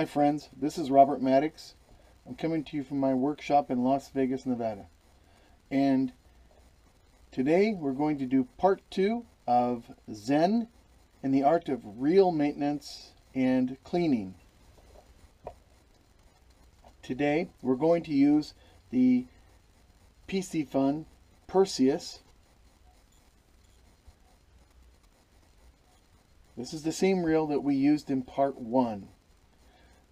Hi friends, this is Robert Maddox. I'm coming to you from my workshop in Las Vegas, Nevada. And today we're going to do part 2 of Zen and the art of reel maintenance and cleaning. Today we're going to use the Piscifun Perseus. This is the same reel that we used in part 1.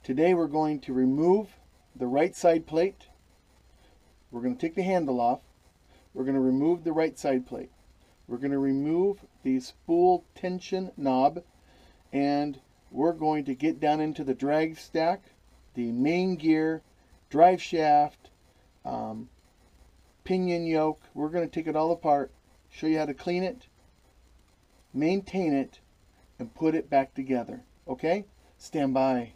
Today we're going to remove the right side plate. We're going to take the handle off. We're going to remove the right side plate. We're going to remove the spool tension knob, and we're going to get down into the drag stack, the main gear, drive shaft, pinion yoke. We're going to take it all apart, show you how to clean it, maintain it, and put it back together. Okay? Stand by.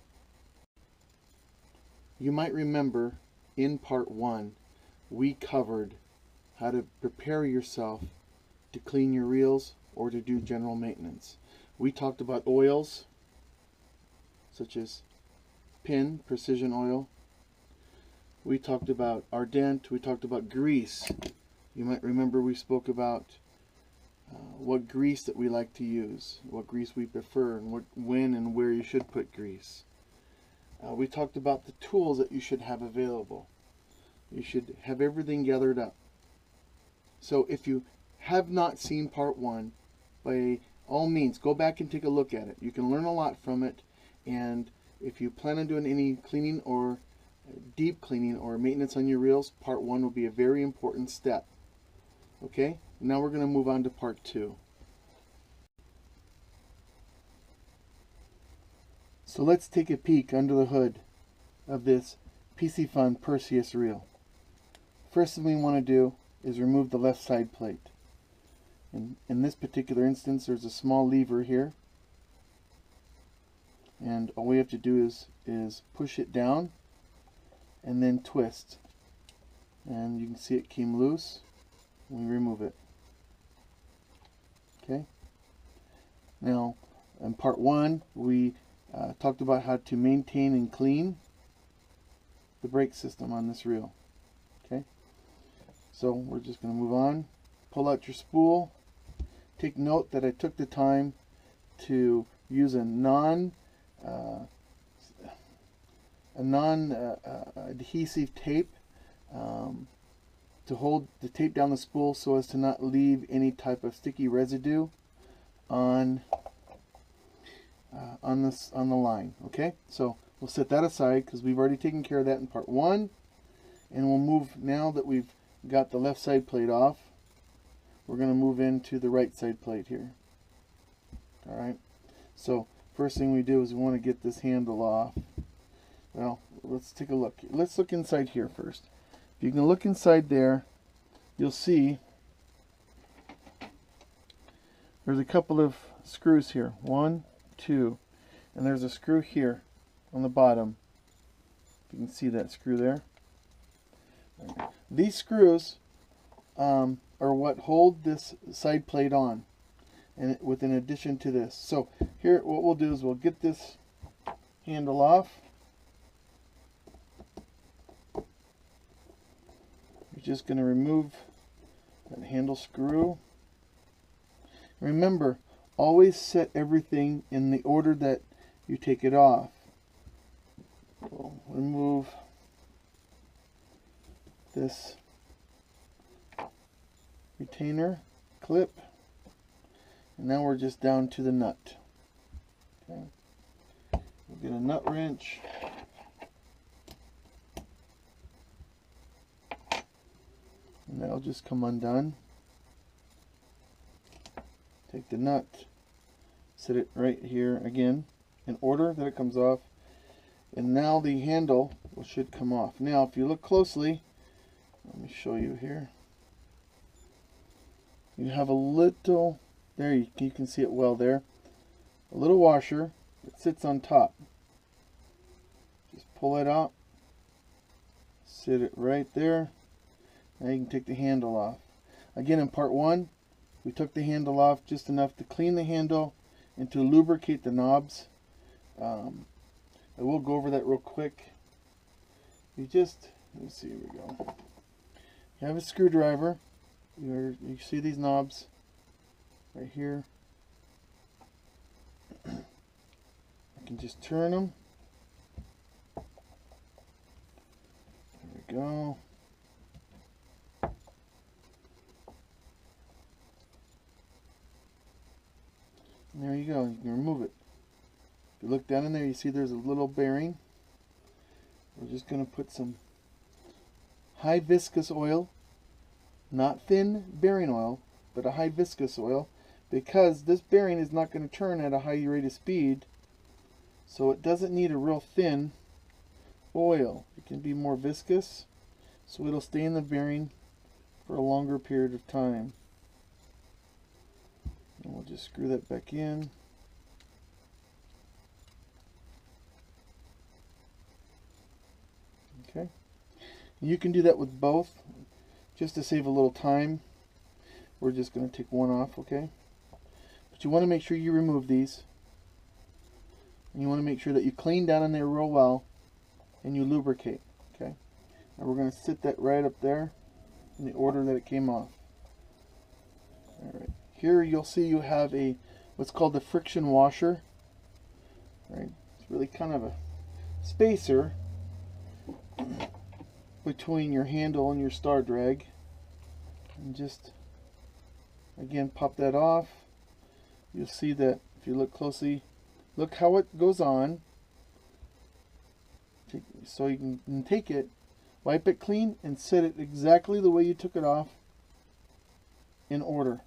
You might remember in part 1 we covered how to prepare yourself to clean your reels or to do general maintenance. We talked about oils such as precision oil. We talked about ardent. We talked about grease. You might remember we spoke about what grease that we like to use, what grease we prefer, and when and where you should put grease. We talked about the tools that you should have available. You should have everything gathered up. So if you have not seen part 1, by all means, go back and take a look at it. You can learn a lot from it, and if you plan on doing any cleaning or deep cleaning or maintenance on your reels, part 1 will be a very important step. Okay? Now we're going to move on to part 2. So let's take a peek under the hood of this Piscifun Perseus reel. First thing we want to do is remove the left side plate. In this particular instance, there's a small lever here, and all we have to do is push it down and then twist, and you can see it came loose. We remove it. Okay. Now in part 1 we talked about how to maintain and clean the brake system on this reel. Okay, so we're just going to move on. Pull out your spool. Take note that I took the time to use a non-adhesive tape to hold the tape down the spool so as to not leave any type of sticky residue on the line. Okay, so we'll set that aside because we've already taken care of that in part 1, and we'll move, now that we've got the left side plate off, we're going to move into the right side plate here. Alright, so first thing we do is we want to get this handle off. Well, let's take a look. Let's look inside here first. If you can look inside there, you'll see there's a couple of screws here. 1, 2, and there's a screw here on the bottom. If you can see that screw there. These screws are what hold this side plate on, and with an addition to this. So here what we'll do is we'll get this handle off. We're just going to remove that handle screw. Remember, always set everything in the order that you take it off. We'll remove this retainer clip, and now we're just down to the nut. Okay. We'll get a nut wrench. And that'll just come undone. Take the nut, set it right here again in order that it comes off, and now the handle should come off. Now if you look closely, let me show you here, you have a little, there you can see it well there, a little washer that sits on top. Just pull it out, sit it right there. Now you can take the handle off. Again, in part 1 we took the handle off just enough to clean the handle and to lubricate the knobs. I will go over that real quick. You just, let's see, here we go. You have a screwdriver. You see these knobs right here. I can just turn them. There we go. And there you go. You can remove it. If you look down in there, you see there's a little bearing. We're just going to put some high viscous oil, not thin bearing oil, but a high viscous oil, because this bearing is not going to turn at a high rate of speed, so it doesn't need a real thin oil. It can be more viscous, so it'll stay in the bearing for a longer period of time. And we'll just screw that back in. Okay. You can do that with both, just to save a little time. We're just going to take one off, okay? But you want to make sure you remove these. And you want to make sure that you clean down in there real well and you lubricate, okay? And we're going to sit that right up there in the order that it came off. Alright. Here you'll see you have a what's called the friction washer. Right? It's really kind of a spacer between your handle and your star drag. And just again pop that off. You'll see that if you look closely, look how it goes on. So you can take it, wipe it clean, and set it exactly the way you took it off in order.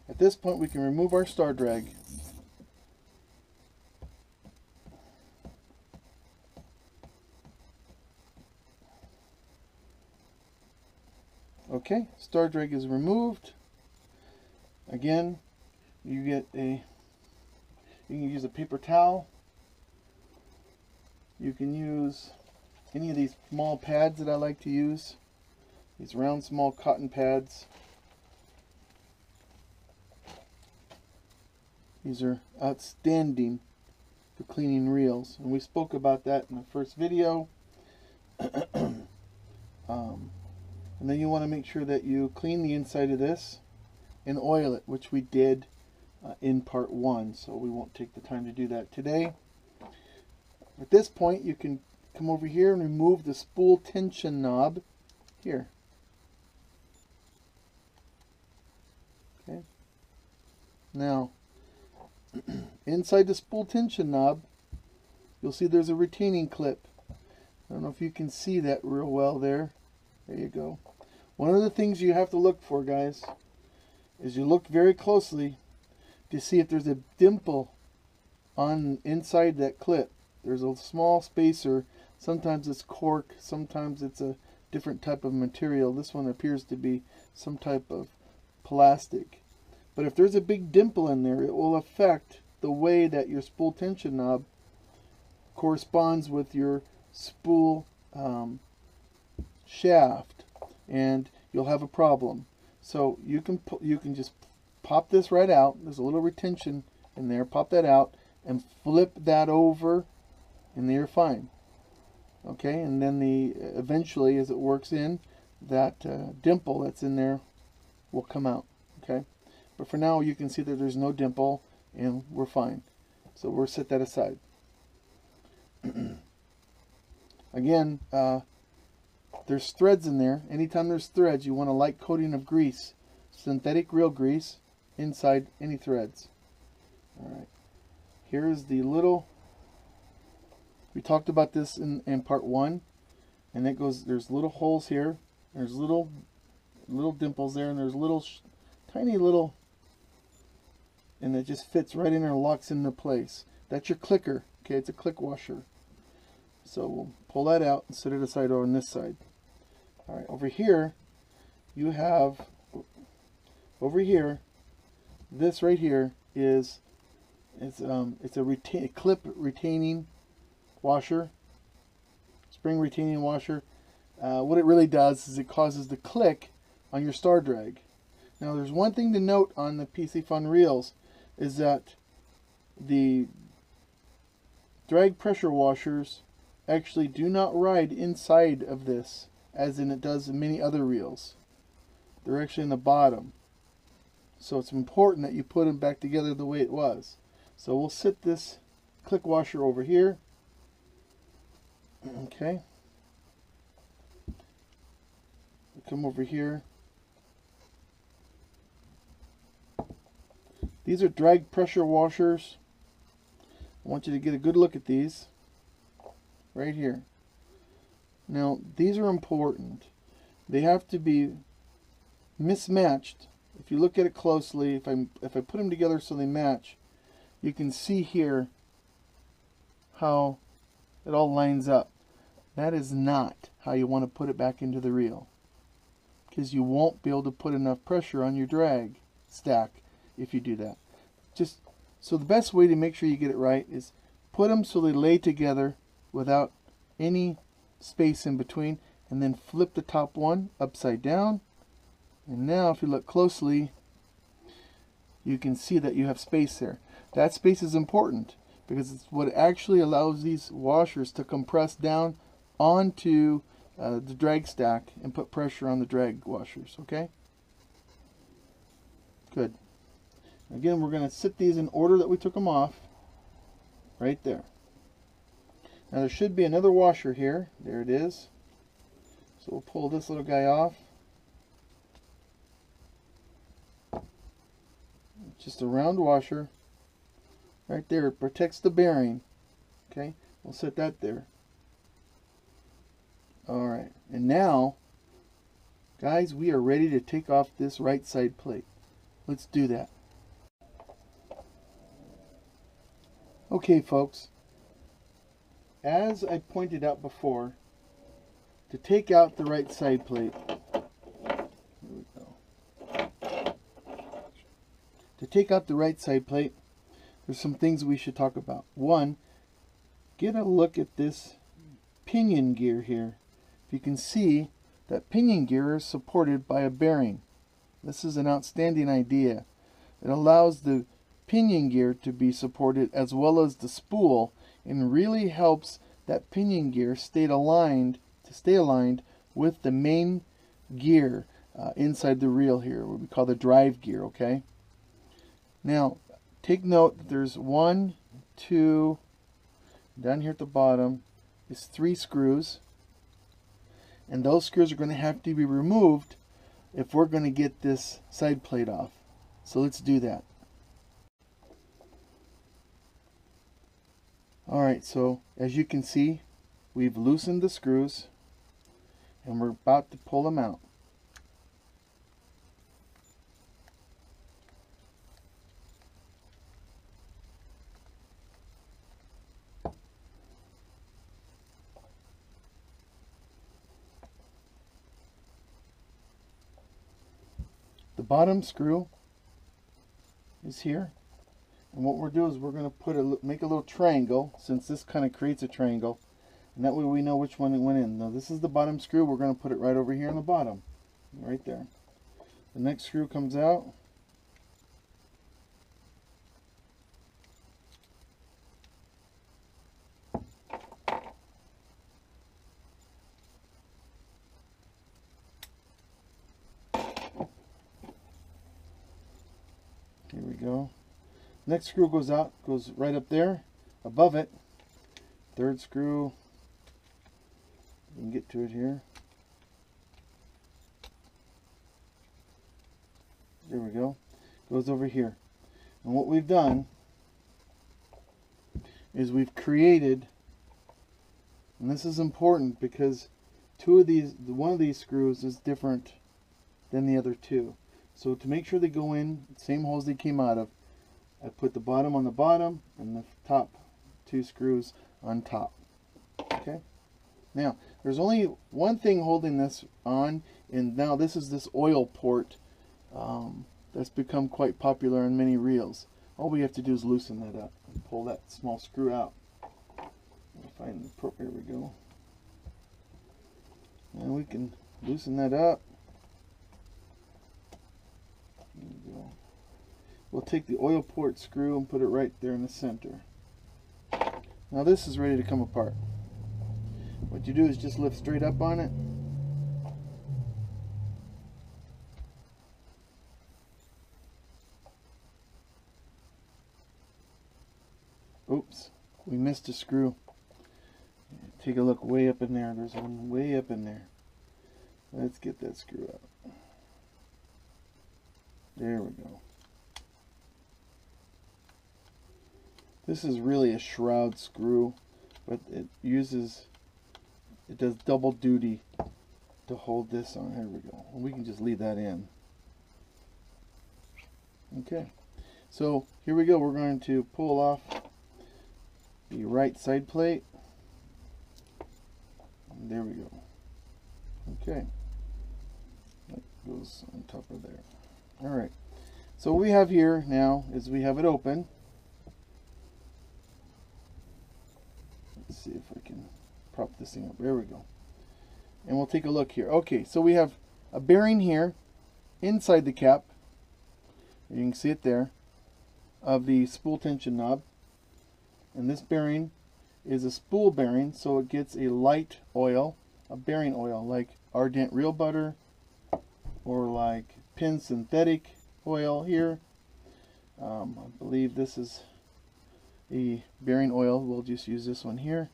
At this point we can remove our star drag. Okay, star drag is removed. Again, you can use a paper towel. You can use any of these small pads that I like to use. These round small cotton pads. These are outstanding for cleaning reels, and we spoke about that in the first video. And then you want to make sure that you clean the inside of this and oil it, which we did in part 1, so we won't take the time to do that today. At this point you can come over here and remove the spool tension knob here. Okay. Now inside the spool tension knob you'll see there's a retaining clip. I don't know if you can see that real well there. There you go. One of the things you have to look for, guys, is you look very closely to see if there's a dimple on inside that clip. There's a small spacer. Sometimes it's cork, sometimes it's a different type of material. This one appears to be some type of plastic. But if there's a big dimple in there, it will affect the way that your spool tension knob corresponds with your spool shaft, and you'll have a problem. So you can just pop this right out. There's a little retention in there. Pop that out and flip that over, and then you're fine. Okay, and then eventually, as it works in, that dimple that's in there will come out. Okay, but for now you can see that there's no dimple, and we're fine. So we'll set that aside. Again, there's threads in there. Anytime there's threads, you want a light coating of grease, synthetic reel grease, inside any threads. Alright, here's the little, we talked about this in part 1, and it goes, there's little holes here, there's little dimples there, and there's tiny little, and it just fits right in there, locks into place. That's your clicker. Okay, it's a click washer. So we'll pull that out and set it aside on this side. Alright, over here you have, this right here is it's a clip retaining washer, spring retaining washer. What it really does is it causes the click on your star drag. Now there's one thing to note on the Piscifun reels, is that the drag pressure washers actually do not ride inside of this, as in it does in many other reels. They're actually in the bottom. So it's important that you put them back together the way it was. So we'll sit this click washer over here. Okay. We'll come over here. These are drag pressure washers. I want you to get a good look at these right here. Now these are important. They have to be mismatched. If you look at it closely, if I put them together so they match, you can see here how it all lines up. That is not how you want to put it back into the reel, because you won't be able to put enough pressure on your drag stack if you do that. Just so the best way to make sure you get it right is put them so they lay together without any space in between, and then flip the top one upside down. And now if you look closely, you can see that you have space there. That space is important because it's what actually allows these washers to compress down onto the drag stack and put pressure on the drag washers. Okay? Good. Again, we're going to sit these in order that we took them off. Right there. Now there should be another washer here. There it is. So we'll pull this little guy off. Just a round washer. Right there. It protects the bearing. Okay. We'll set that there. Alright. And now, guys, we are ready to take off this right side plate. Let's do that. Okay, folks. As I pointed out before, to take out the right side plate, here we go. To take out the right side plate, there's some things we should talk about. One, get a look at this pinion gear here. If you can see that pinion gear is supported by a bearing. This is an outstanding idea. It allows the pinion gear to be supported as well as the spool, and really helps that pinion gear stay aligned with the main gear inside the reel here, what we call the drive gear. Okay. Now take note that there's 1, 2, down here at the bottom is 3 screws, and those screws are going to have to be removed if we're going to get this side plate off. So let's do that. Alright, so as you can see, we've loosened the screws and we're about to pull them out. The bottom screw is here. And what we're doing is we're going to make a little triangle, since this kind of creates a triangle, and that way we know which one it went in. Now this is the bottom screw. We're going to put it right over here on the bottom, right there. The next screw comes out. Here we go. Next screw goes out, goes right up there, above it. Third screw, you can get to it here. There we go. Goes over here. And what we've done is we've created, and this is important because one of these screws is different than the other two. So to make sure they go in the same holes they came out of, I put the bottom on the bottom and the top 2 screws on top. Okay. Now there's only one thing holding this on, and now this is this oil port that's become quite popular in many reels. All we have to do is loosen that up and pull that small screw out. Find the appropriate. Here we go. And we can loosen that up. There we go. We'll take the oil port screw and put it right there in the center. Now this is ready to come apart. What you do is just lift straight up on it. Oops, we missed a screw. Take a look way up in there. There's one way up in there. Let's get that screw out. There we go. This is really a Shroud screw, but it does double duty to hold this on. Here we go. We can just leave that in. Okay, so here we go. We're going to pull off the right side plate. And there we go. Okay, that goes on top of there. All right, so what we have here now is we have it open. Let's see if I can prop this thing up. There we go. And we'll take a look here. Okay, so we have a bearing here inside the cap. You can see it there, of the spool tension knob. And this bearing is a spool bearing, so it gets a light oil, a bearing oil, like Ardent Real Butter or like Pin Synthetic oil here. I believe this is a bearing oil. We'll just use this one here.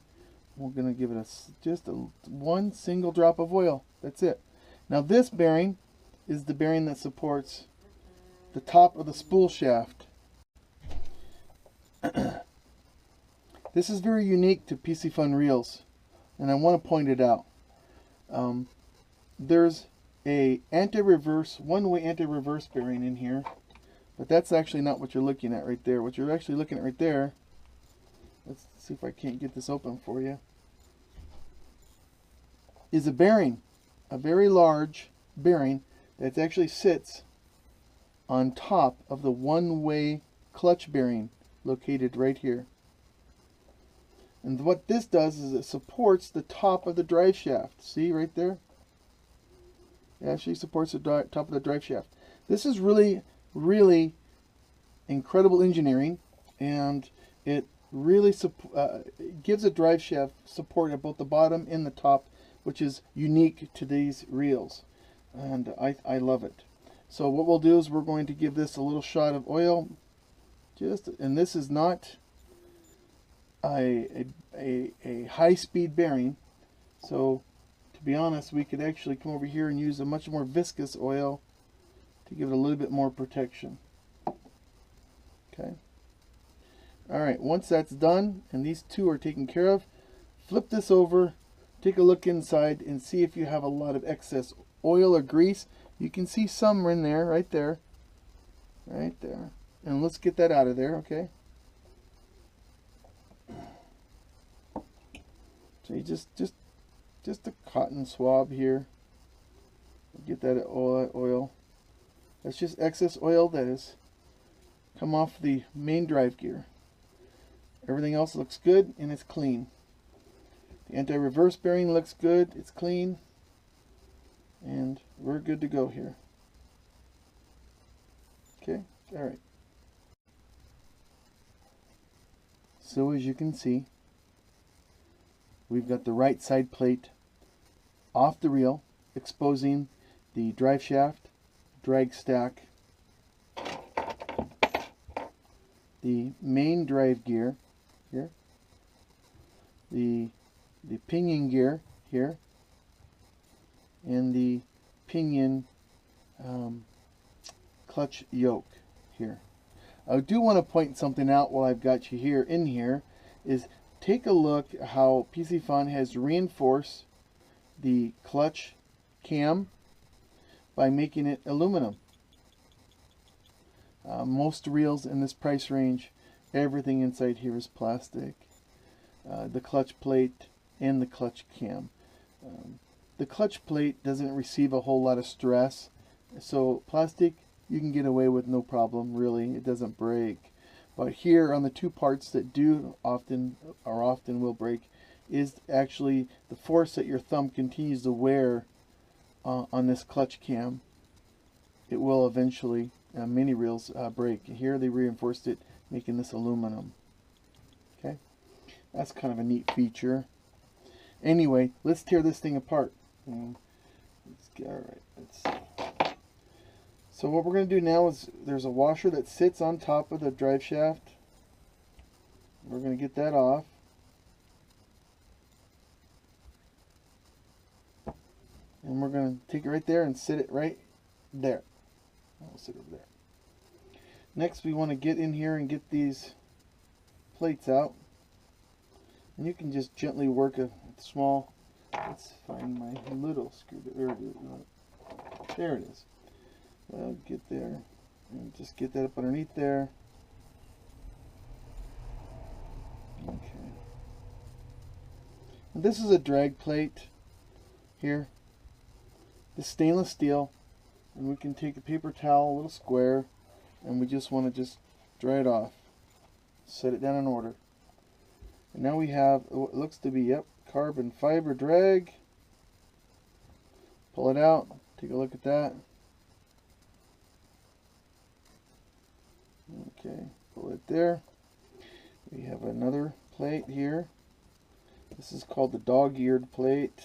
We're going to give it just one single drop of oil. That's it. Now this bearing is the bearing that supports the top of the spool shaft. This is very unique to Piscifun reels, and I want to point it out. There's a anti-reverse, one-way anti-reverse bearing in here, but that's actually not what you're looking at right there. What you're actually looking at right there, let's see if I can't get this open for you, is a bearing, a very large bearing that actually sits on top of the one-way clutch bearing located right here. And what this does is it supports the top of the drive shaft. See right there? It actually supports the top of the drive shaft. This is really, really incredible engineering, and it really gives a drive shaft support at both the bottom and the top, which is unique to these reels. And I love it. So what we'll do is we're going to give this a little shot of oil. And this is not a high-speed bearing, so to be honest, we could actually come over here and use a much more viscous oil to give it a little bit more protection. Okay. All right, once that's done and these two are taken care of, flip this over, take a look inside and see if you have a lot of excess oil or grease. You can see some in there, right there, and let's get that out of there. Okay. So you just a cotton swab here. Get that oil. That's just excess oil that has come off the main drive gear. Everything else looks good and it's clean. The anti-reverse bearing looks good, it's clean, and we're good to go here. Okay, all right. So as you can see, we've got the right side plate off the reel, exposing the drive shaft, drag stack, the main drive gear here, the pinion gear here, and the pinion clutch yoke here. I do want to point something out while I've got you here in here, is take a look at how Piscifun has reinforced the clutch cam by making it aluminum. Most reels in this price range, everything inside here is plastic. The clutch plate and the clutch cam. The clutch plate doesn't receive a whole lot of stress, so plastic you can get away with no problem, really. It doesn't break. But here on the two parts that do often will break is actually the force that your thumb continues to wear on this clutch cam. It will eventually, many reels break. Here they reinforced it, making this aluminum. Okay. That's kind of a neat feature. Anyway, let's tear this thing apart. Alright, let's see. So what we're going to do now is there's a washer that sits on top of the drive shaft. We're going to get that off. And we're going to take it right there and sit it right there. We'll sit over there. Next we want to get in here and get these plates out. And you can just gently work a small, let's find my little screwdriver. There it is. Get there and just get that up underneath there. Okay. And this is a drag plate here. This stainless steel, and we can take a paper towel, a little square, and we just want to just dry it off. Set it down in order. And now we have what looks to be, yep, carbon fiber drag. Pull it out, take a look at that. Okay, pull it there. We have another plate here. This is called the dog-eared plate.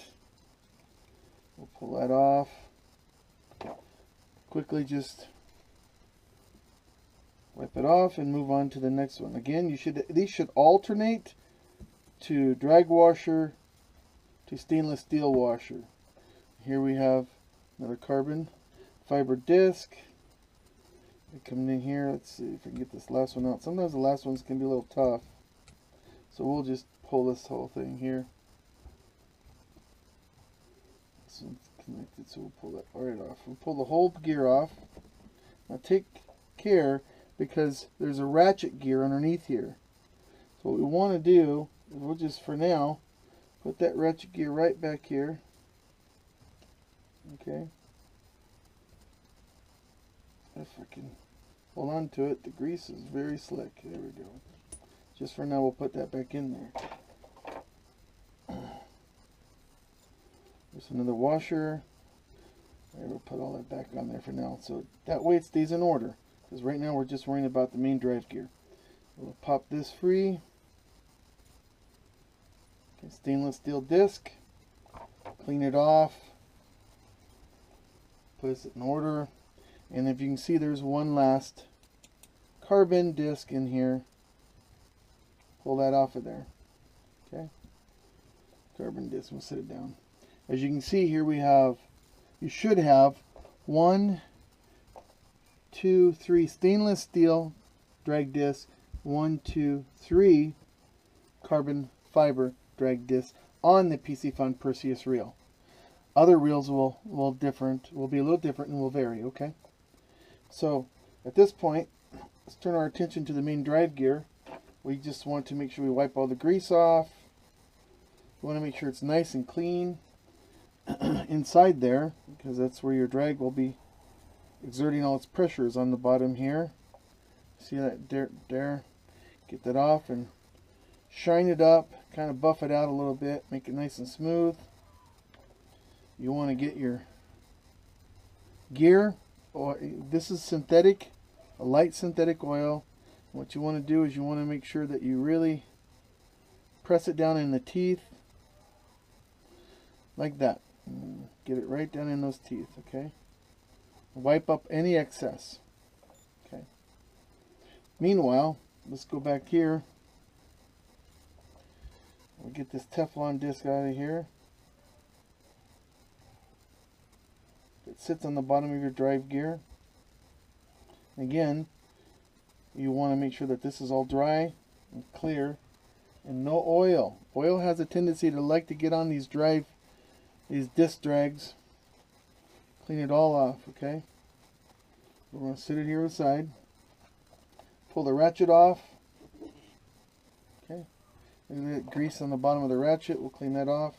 We'll pull that off. Quickly just wipe it off and move on to the next one. Again, these should alternate to drag washer to stainless steel washer. Here we have another carbon fiber disc. Coming in here, let's see if we can get this last one out. Sometimes the last ones can be a little tough, so we'll just pull this whole thing here. This one's connected, so we'll pull that right off. We'll pull the whole gear off. Now take care, because there's a ratchet gear underneath here. So what we want to do is we'll just, for now, put that ratchet gear right back here. Okay. If I can hold on to it, the grease is very slick. There we go. Just for now, we'll put that back in there. There's another washer. There, we'll put all that back on there for now, so that way it stays in order. Because right now we're just worrying about the main drive gear. We'll pop this free. Okay, stainless steel disc. Clean it off. Place it in order. And if you can see, there's one last carbon disc in here. Pull that off of there. Okay. Carbon disc. We'll set it down. As you can see here, you should have 1, 2, 3 stainless steel drag disc, 1, 2, 3 carbon fiber drag disc on the Piscifun Perseus reel. Other reels will be a little different and will vary. Okay. So at this point, let's turn our attention to the main drive gear. We just want to make sure we wipe all the grease off. We want to make sure it's nice and clean inside there, because that's where your drag will be exerting all its pressures on the bottom here. See that there? Get that off and shine it up, kind of buff it out a little bit, make it nice and smooth. You want to get your gear. This is synthetic, a light synthetic oil. What you want to do is you want to make sure that you really press it down in the teeth like that. Get it right down in those teeth. Okay. Wipe up any excess. Okay. Meanwhile, let's go back here. We'll get this Teflon disc out of here. It sits on the bottom of your drive gear. Again, you want to make sure that this is all dry and clear and no oil. Oil has a tendency to like to get on these disc drags. Clean it all off, okay? We're going to sit it here aside. Pull the ratchet off. Okay. Look at that grease on the bottom of the ratchet. We'll clean that off.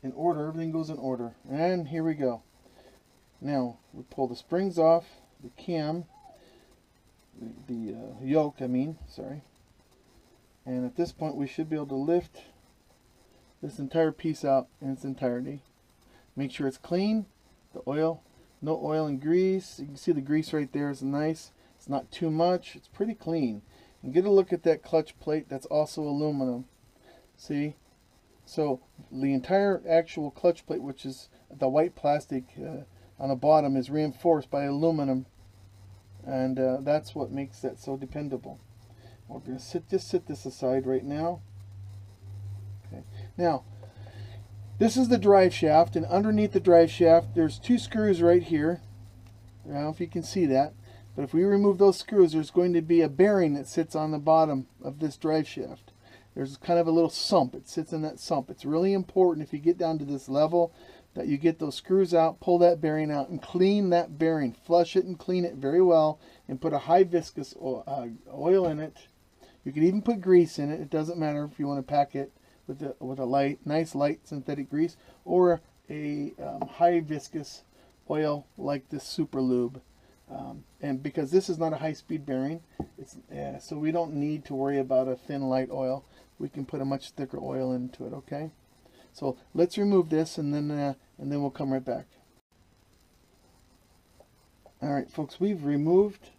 In order, everything goes in order. And here we go. Now, we pull the springs off, the cam, the yoke, sorry. And at this point, we should be able to lift this entire piece out in its entirety. Make sure it's clean. The oil, no oil and grease. You can see the grease right there is nice. It's not too much. It's pretty clean. And get a look at that clutch plate. That's also aluminum. See? So the entire actual clutch plate, which is the white plastic on the bottom, is reinforced by aluminum, and that's what makes that so dependable. We're going to just sit this aside right now. Okay. Now, this is the drive shaft, and underneath the drive shaft, there's 2 screws right here. I don't know if you can see that, but if we remove those screws, there's going to be a bearing that sits on the bottom of this drive shaft. There's kind of a little sump. It sits in that sump. It's really important if you get down to this level that you get those screws out, pull that bearing out, and clean that bearing. Flush it and clean it very well, and put a high viscous oil in it. You can even put grease in it. It doesn't matter if you want to pack it with a nice light synthetic grease, or a high viscous oil like this Super Lube. And because this is not a high-speed bearing, so we don't need to worry about a thin light oil. We can put a much thicker oil into it. Okay, so let's remove this, and then we'll come right back. All right, folks, we've removed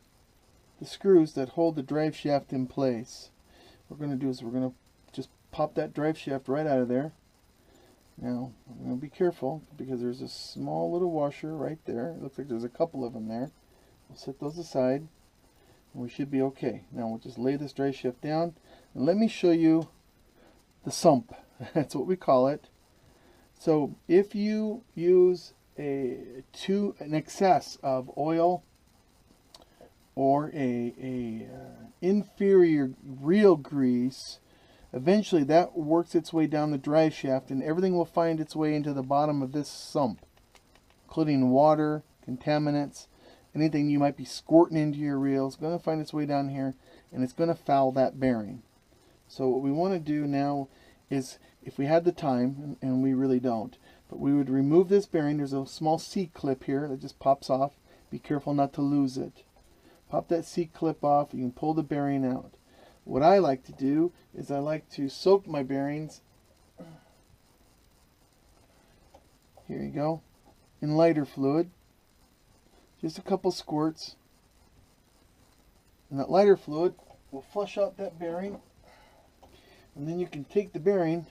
the screws that hold the drive shaft in place. What we're going to do is we're going to just pop that drive shaft right out of there. Now, I'm going to be careful because there's a small little washer right there. It looks like there's a couple of them there. We'll set those aside, and we should be okay. Now we'll just lay this drive shaft down, and let me show you the sump. That's what we call it. So if you use an excess of oil or a inferior real grease, eventually that works its way down the drive shaft, and everything will find its way into the bottom of this sump, including water, contaminants, anything you might be squirting into your reels. Going to find its way down here, and it's going to foul that bearing. So what we want to do now is, if we had the time, and we really don't, but we would remove this bearing. There's a small C-clip here that just pops off. Be careful not to lose it. Pop that C-clip off. You can pull the bearing out. What I like to do is I like to soak my bearings, here you go, in lighter fluid. Just a couple squirts. And that lighter fluid will flush out that bearing. And then you can take the bearing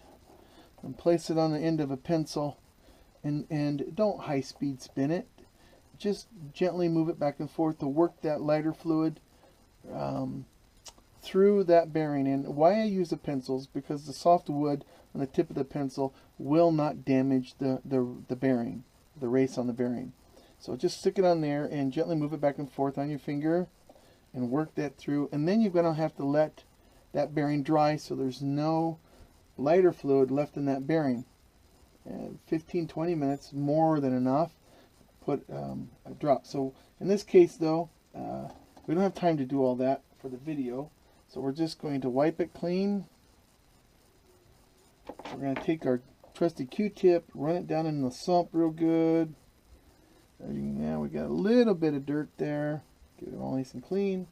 and place it on the end of a pencil. And don't high-speed spin it. Just gently move it back and forth to work that lighter fluid through that bearing. And why I use a pencil is because the soft wood on the tip of the pencil will not damage the bearing, the race on the bearing. So just stick it on there and gently move it back and forth on your finger and work that through. And then you're going to have to let that bearing dry so there's no lighter fluid left in that bearing. 15-20 minutes, more than enough. Put a drop. So in this case though, we don't have time to do all that for the video. So we're just going to wipe it clean. We're going to take our trusty Q-tip, run it down in the sump real good. Now we got a little bit of dirt there. Get it all nice and clean.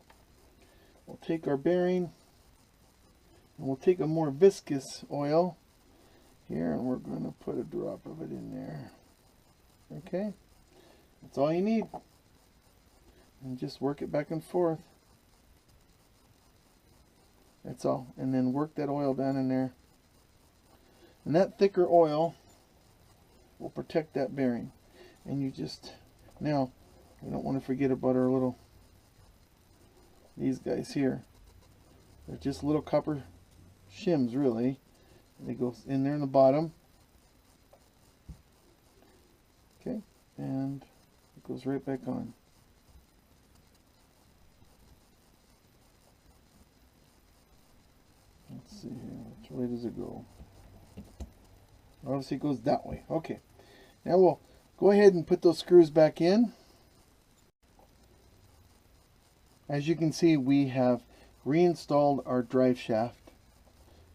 We'll take our bearing, and we'll take a more viscous oil here, and we're going to put a drop of it in there. Okay, that's all you need. And just work it back and forth. That's all. And then work that oil down in there. And that thicker oil will protect that bearing. And you just, now, we don't want to forget about our little, these guys here. They're just little copper shims, really. They go in there in the bottom. Okay, and it goes right back on. Let's see here, which way does it go? Obviously it goes that way. Okay, now we'll go ahead and put those screws back in. As you can see, we have reinstalled our drive shaft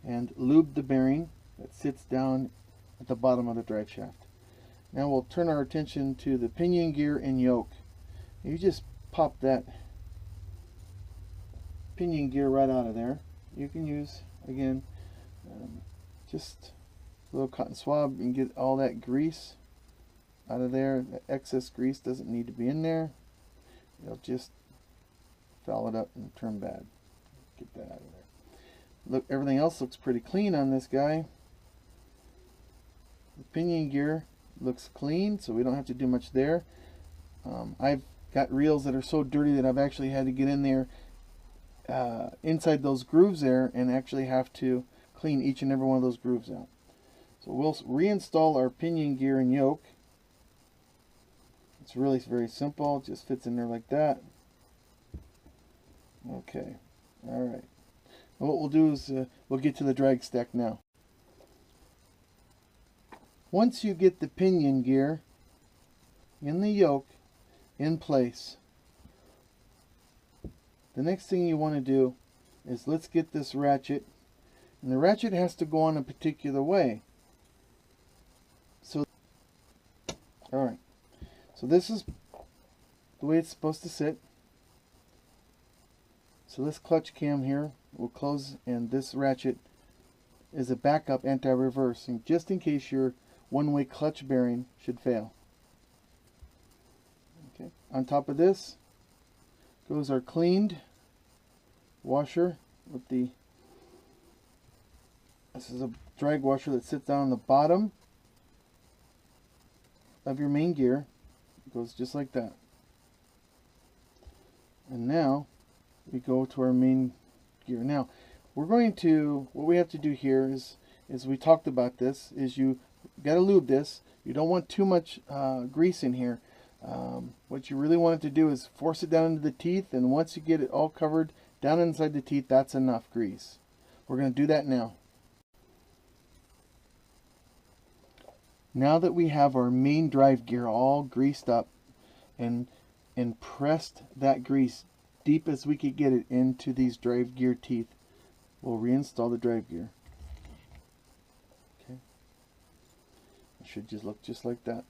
and lubed the bearing that sits down at the bottom of the drive shaft. Now we'll turn our attention to the pinion gear and yoke. You just pop that pinion gear right out of there. You can use, again, just a little cotton swab and get all that grease out of there. The excess grease doesn't need to be in there. It'll just foul it up and turn bad. Get that out of there. Look, everything else looks pretty clean on this guy. The pinion gear looks clean, so we don't have to do much there. I've got reels that are so dirty that I've actually had to get in there inside those grooves there and actually have to clean each and every one of those grooves out. So we'll reinstall our pinion gear and yoke. It's really very simple. It just fits in there like that. Okay. Alright. What we'll do is we'll get to the drag stack now. Once you get the pinion gear and the yoke in place, the next thing you want to do is let's get this ratchet, and the ratchet has to go on a particular way. So, alright, so this is the way it's supposed to sit. So this clutch cam here will close, and this ratchet is a backup anti-reverse, and just in case your one-way clutch bearing should fail. Okay, on top of this goes our cleaned washer with the, this is a drag washer that sits down on the bottom of your main gear. It goes just like that. And now we go to our main gear. Now we're going to, what we have to do here is we talked about this, is you got to lube this. You don't want too much grease in here. What you really want it to do is force it down into the teeth, and once you get it all covered down inside the teeth, that's enough grease. We're going to do that now. Now that we have our main drive gear all greased up and pressed that grease deep as we could get it into these drive gear teeth, we'll reinstall the drive gear. Okay. It should just look just like that.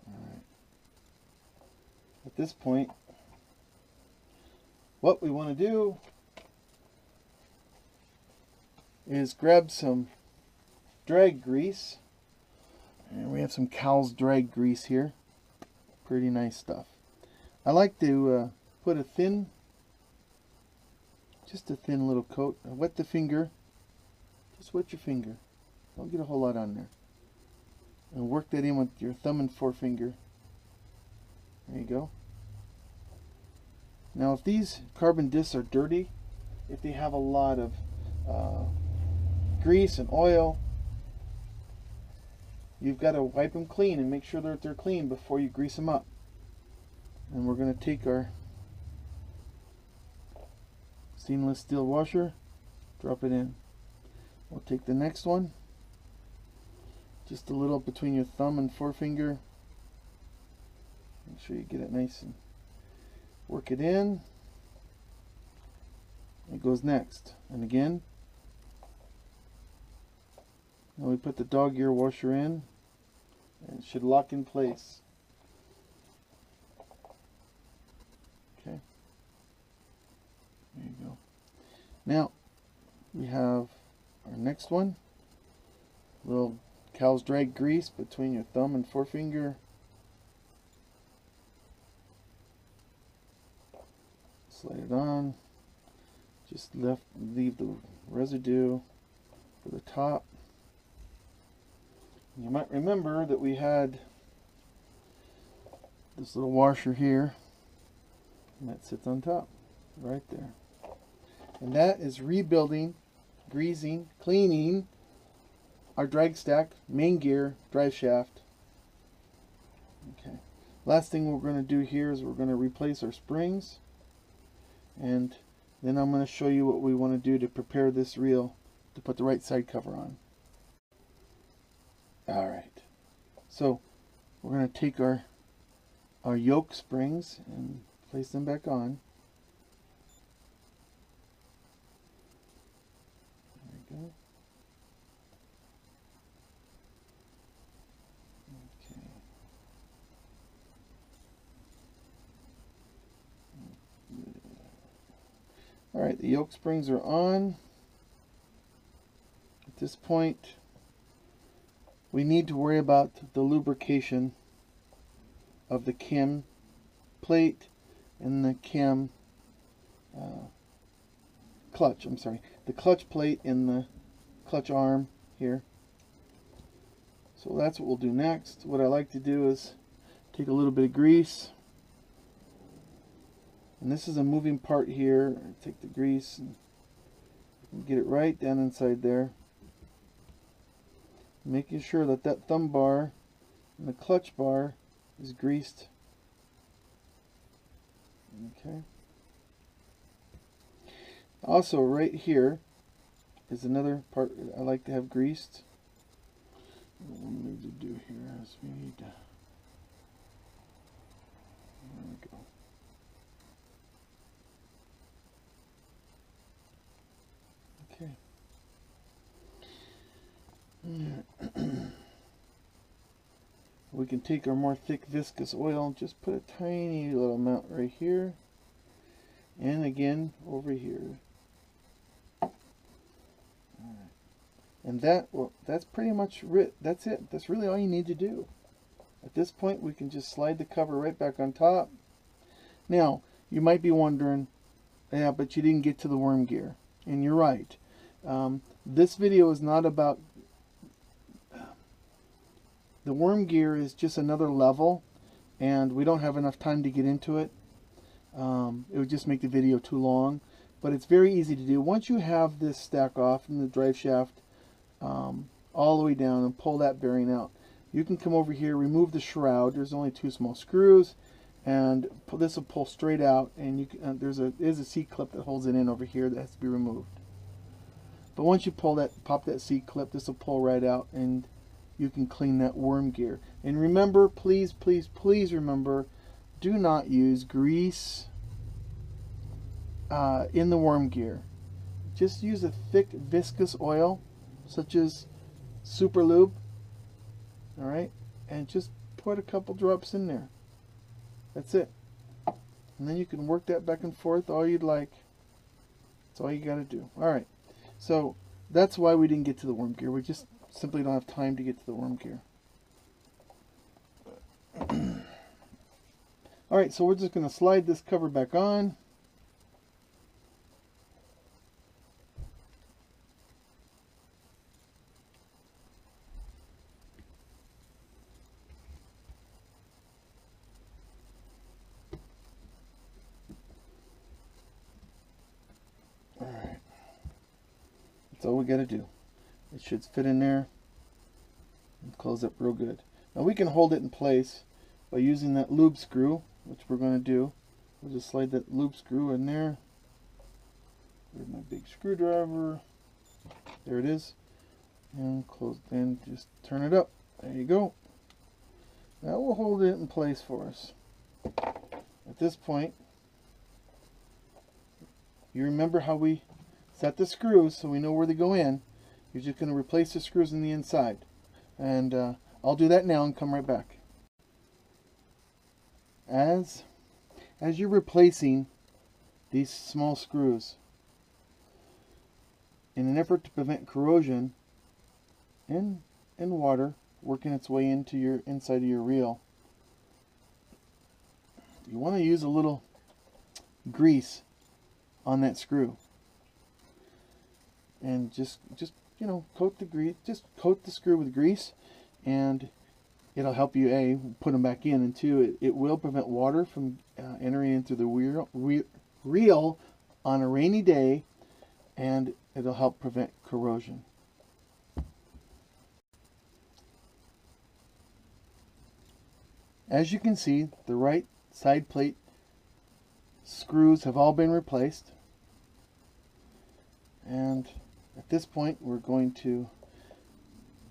Alright. At this point, what we want to do is grab some drag grease, and we have some Cow's drag grease here. Pretty nice stuff. I like to put a thin, just a thin little coat. Wet the finger, just wet your finger, don't get a whole lot on there, and work that in with your thumb and forefinger. There you go. Now if these carbon discs are dirty, if they have a lot of grease and oil, you've got to wipe them clean and make sure that they're clean before you grease them up. And we're going to take our stainless steel washer, drop it in. We'll take the next one, just a little between your thumb and forefinger. Make sure you get it nice and work it in. It goes next, and again. Now we put the dog ear washer in, and it should lock in place. Okay, there you go. Now we have our next one. Little Cow's drag grease between your thumb and forefinger. Slide it on. Just leave the residue for the top. You might remember that we had this little washer here, and that sits on top right there. And that is rebuilding, greasing, cleaning our drag stack, main gear, drive shaft. Okay. Last thing we're going to do here is we're going to replace our springs, and then I'm going to show you what we want to do to prepare this reel to put the right side cover on. Alright, so we're going to take our yoke springs and place them back on. There we go. Okay. Alright, the yoke springs are on. At this point, we need to worry about the lubrication of the cam plate and the cam clutch, I'm sorry, the clutch plate in the clutch arm here. So that's what we'll do next. What I like to do is take a little bit of grease, and this is a moving part here. Take the grease and get it right down inside there, making sure that that thumb bar and the clutch bar is greased. Okay. Also, right here is another part I like to have greased. What we need to do here is we need to, there we go. Okay. We can take our more thick viscous oil and just put a tiny little amount right here, and again over here. And that's pretty much it. That's it. That's really all you need to do. At this point, we can just slide the cover right back on top. Now, you might be wondering, yeah, but you didn't get to the worm gear. And you're right. This video is not about... The worm gear is just another level, and we don't have enough time to get into it. It would just make the video too long. But it's very easy to do. Once you have this stack off in the drive shaft, all the way down, and pull that bearing out, you can come over here, remove the shroud. There's only 2 small screws, and this will pull straight out, and you can, there's a C-clip that holds it in over here that has to be removed. But once you pull that, pop that C-clip, this will pull right out, and you can clean that worm gear. And remember, please, please, please remember, do not use grease in the worm gear. Just use a thick viscous oil such as Super Lube, all right, and just put a couple drops in there. That's it. And then you can work that back and forth all you'd like. That's all you got to do. All right, so that's why we didn't get to the worm gear. We just simply don't have time to get to the worm gear. All right, so we're just going to slide this cover back on. All right, that's all we got to do. It should fit in there and close up real good. Now we can hold it in place by using that lube screw, which we're going to do. We'll just slide that lube screw in there. There's my big screwdriver. There it is. And close, and just turn it up. There you go. That will hold it in place for us. At this point, you remember how we set the screws so we know where they go in. You're just going to replace the screws on the inside. And I'll do that now and come right back. As you're replacing these small screws, in an effort to prevent corrosion and water working its way into your inside of your reel, you want to use a little grease on that screw, and just you know, coat the grease, just coat the screw with grease, and it'll help you, A, put them back in, and 2, it will prevent water from entering into the reel on a rainy day, and it'll help prevent corrosion. As you can see, the right side plate screws have all been replaced, and at this point we're going to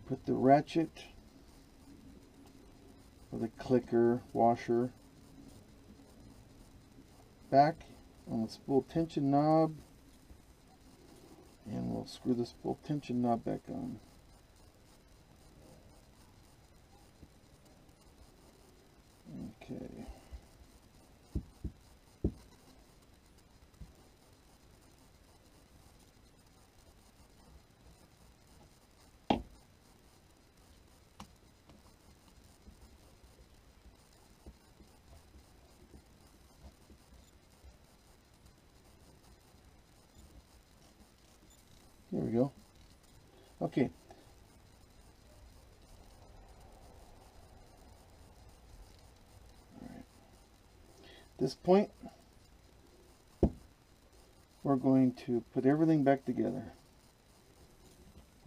put the ratchet or the clicker washer back on the spool tension knob, and we'll screw the spool tension knob back on. Okay. There we go. Okay. All right. At this point, we're going to put everything back together.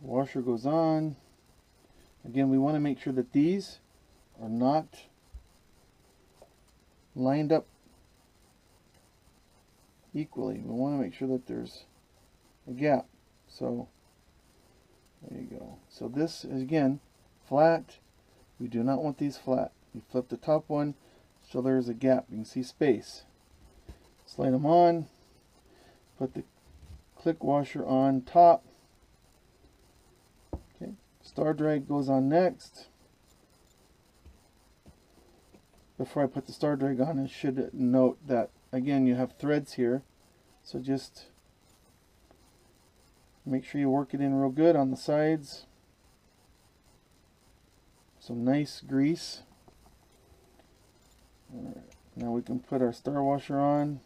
Washer goes on. Again, we want to make sure that these are not lined up equally. We want to make sure that there's a gap. So there you go. So this is again flat. We do not want these flat. You flip the top one so there's a gap. You can see space. Slide them on. Put the click washer on top. Okay. Star drag goes on next. Before I put the star drag on, I should note that again you have threads here, so just make sure you work it in real good on the sides. Some nice grease. All right. Now we can put our star washer on.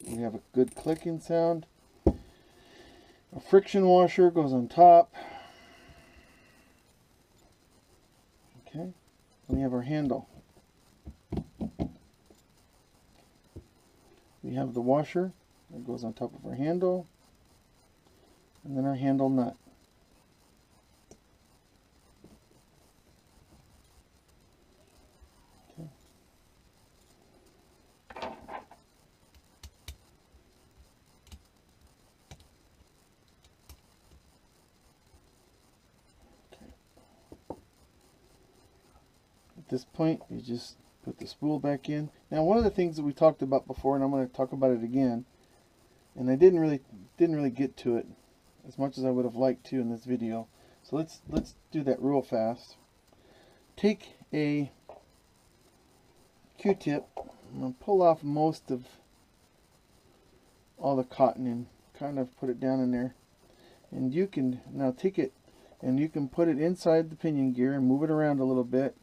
We have a good clicking sound. A friction washer goes on top. Okay, we have our handle. We have the washer that goes on top of our handle, and then our handle nut. At this point, you just put the spool back in. Now, one of the things that we talked about before, and I'm going to talk about it again, and I didn't really get to it as much as I would have liked to in this video. So let's do that real fast. Take a Q-tip. I'm going to pull off most of all the cotton and kind of put it down in there. And you can now take it and you can put it inside the pinion gear and move it around a little bit.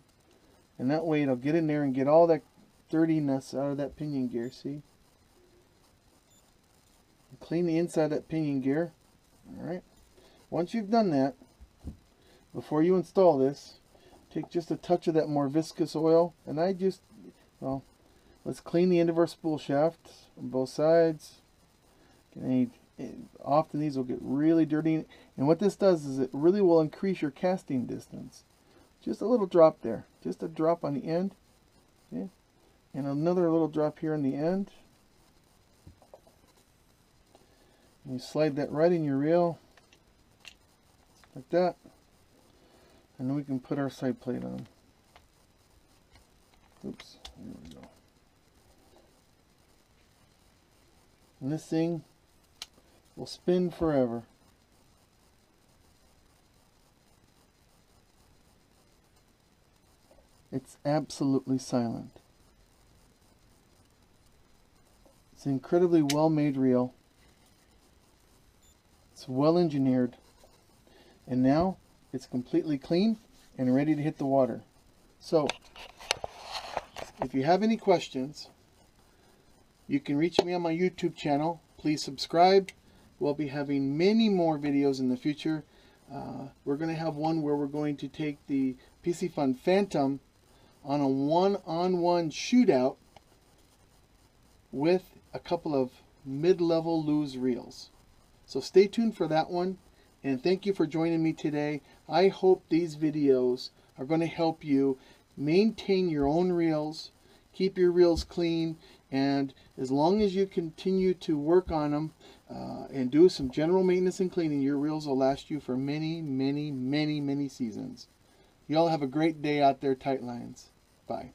And that way it'll get in there and get all that dirtiness out of that pinion gear, see? Clean the inside of that pinion gear. Alright. Once you've done that, before you install this, take just a touch of that more viscous oil. And well, let's clean the end of our spool shaft on both sides. Often these will get really dirty. And what this does is it really will increase your casting distance. Just a little drop there. Just a drop on the end. Okay. And another little drop here on the end. And you slide that right in your reel. Like that. And then we can put our side plate on. Oops. There we go. And this thing will spin forever. It's absolutely silent. It's an incredibly well-made reel. It's well engineered. And now it's completely clean and ready to hit the water. So, if you have any questions, you can reach me on my YouTube channel. Please subscribe. We'll be having many more videos in the future. We're going to have one where we're going to take the Piscifun Phantom on a one-on-one shootout with a couple of mid-level loose reels. So stay tuned for that one, and thank you for joining me today. I hope these videos are going to help you maintain your own reels, keep your reels clean, and as long as you continue to work on them and do some general maintenance and cleaning, your reels will last you for many, many, many, many seasons. Y'all have a great day out there, tight lines. Bye.